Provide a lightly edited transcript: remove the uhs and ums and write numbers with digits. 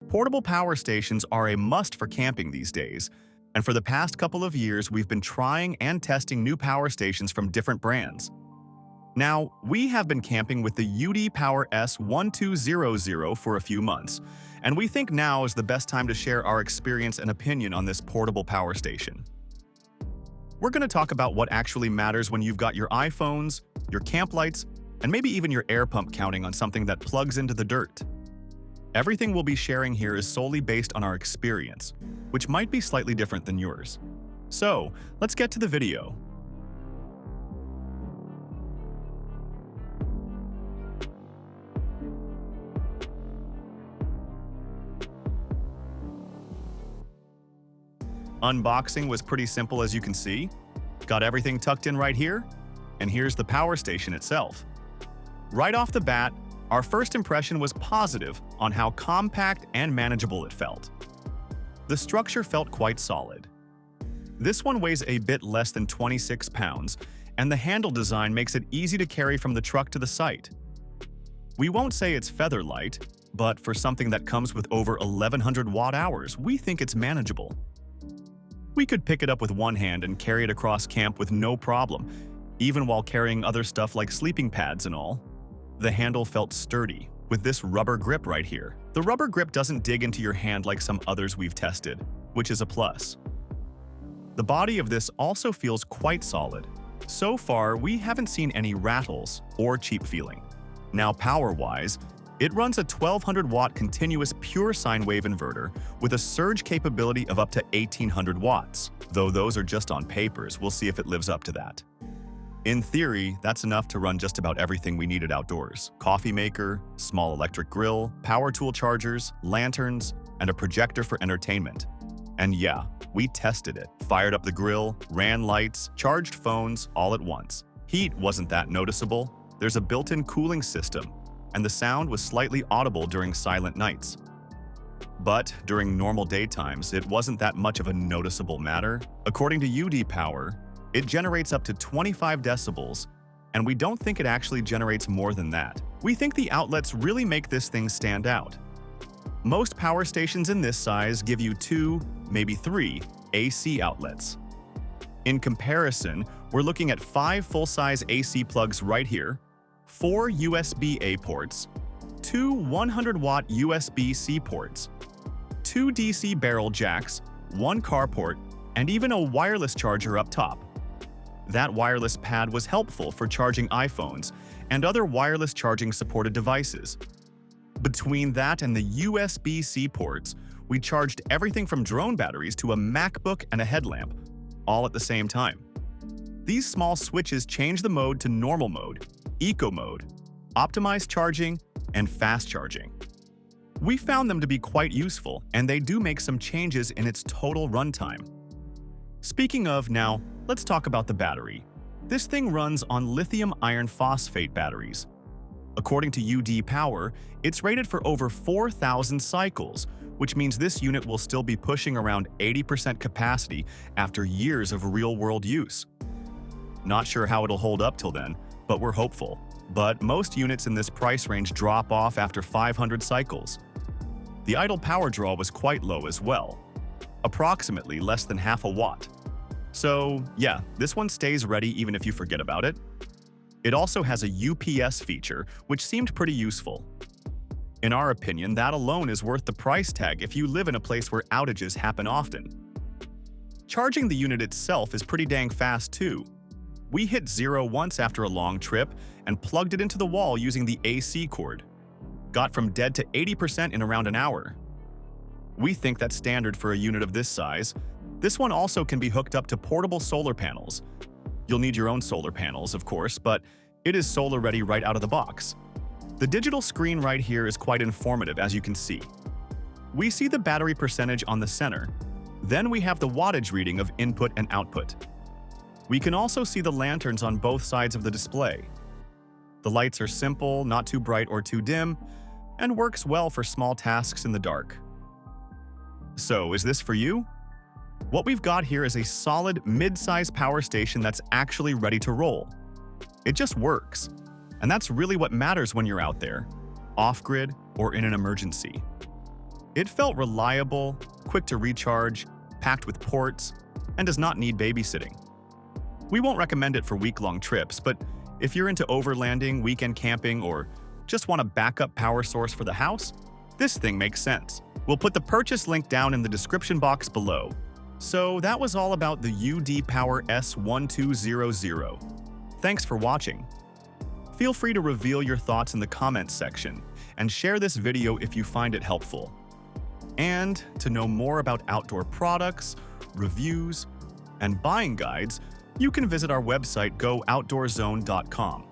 Portable power stations are a must for camping these days, and for the past couple of years we've been trying and testing new power stations from different brands. Now, we have been camping with the UDPower S1200 for a few months, and we think now is the best time to share our experience and opinion on this portable power station. We're going to talk about what actually matters when you've got your iPhones, your camp lights, and maybe even your air pump counting on something that plugs into the dirt. Everything we'll be sharing here is solely based on our experience, which might be slightly different than yours. So, let's get to the video. Unboxing was pretty simple, as you can see. Got everything tucked in right here, and here's the power station itself. Right off the bat, our first impression was positive on how compact and manageable it felt. The structure felt quite solid. This one weighs a bit less than 26 pounds, and the handle design makes it easy to carry from the truck to the site. We won't say it's feather light, but for something that comes with over 1,100 watt-hours, we think it's manageable. We could pick it up with one hand and carry it across camp with no problem, even while carrying other stuff like sleeping pads and all. The handle felt sturdy, with this rubber grip right here. The rubber grip doesn't dig into your hand like some others we've tested, which is a plus. The body of this also feels quite solid. So far, we haven't seen any rattles or cheap feeling. Now, power-wise, it runs a 1,200-watt continuous pure sine wave inverter with a surge capability of up to 1,800 watts, though those are just on papers. We'll see if it lives up to that. In theory, that's enough to run just about everything we needed outdoors: coffee maker, small electric grill, power tool chargers, lanterns, and a projector for entertainment. And yeah, we tested it. Fired up the grill, ran lights, charged phones all at once. Heat wasn't that noticeable. There's a built-in cooling system, and the sound was slightly audible during silent nights. But during normal daytimes, it wasn't that much of a noticeable matter. According to UDPower, it generates up to 25 decibels, and we don't think it actually generates more than that. We think the outlets really make this thing stand out. Most power stations in this size give you 2, maybe 3 AC outlets. In comparison, we're looking at 5 full-size AC plugs right here, 4 USB-A ports, 2 100-watt USB-C ports, 2 DC barrel jacks, 1 car port, and even a wireless charger up top. That wireless pad was helpful for charging iPhones and other wireless charging supported devices. Between that and the USB-C ports, we charged everything from drone batteries to a MacBook and a headlamp, all at the same time. These small switches change the mode to normal mode, eco mode, optimized charging, and fast charging. We found them to be quite useful, and they do make some changes in its total runtime. Speaking of, now, let's talk about the battery. This thing runs on lithium iron phosphate batteries. According to UDPower, it's rated for over 4,000 cycles, which means this unit will still be pushing around 80% capacity after years of real-world use. Not sure how it'll hold up till then, but we're hopeful. But most units in this price range drop off after 500 cycles. The idle power draw was quite low as well, approximately less than half a watt. So yeah, this one stays ready even if you forget about it. It also has a UPS feature, which seemed pretty useful. In our opinion, that alone is worth the price tag if you live in a place where outages happen often. Charging the unit itself is pretty dang fast too. We hit 0 once after a long trip and plugged it into the wall using the AC cord. Got from dead to 80% in around an hour. We think that's standard for a unit of this size. This one also can be hooked up to portable solar panels. You'll need your own solar panels, of course, but it is solar ready right out of the box. The digital screen right here is quite informative, as you can see. We see the battery percentage on the center. Then we have the wattage reading of input and output. We can also see the lanterns on both sides of the display. The lights are simple, not too bright or too dim, and works well for small tasks in the dark. So, is this for you? What we've got here is a solid mid-size power station that's actually ready to roll. It just works. And that's really what matters when you're out there, off-grid or in an emergency. It felt reliable, quick to recharge, packed with ports, and does not need babysitting. We won't recommend it for week-long trips, but if you're into overlanding, weekend camping, or just want a backup power source for the house, this thing makes sense. We'll put the purchase link down in the description box below. So that was all about the UDPower S1200. Thanks for watching. Feel free to reveal your thoughts in the comments section and share this video if you find it helpful. And to know more about outdoor products, reviews, and buying guides, you can visit our website GoOutdoorZone.com.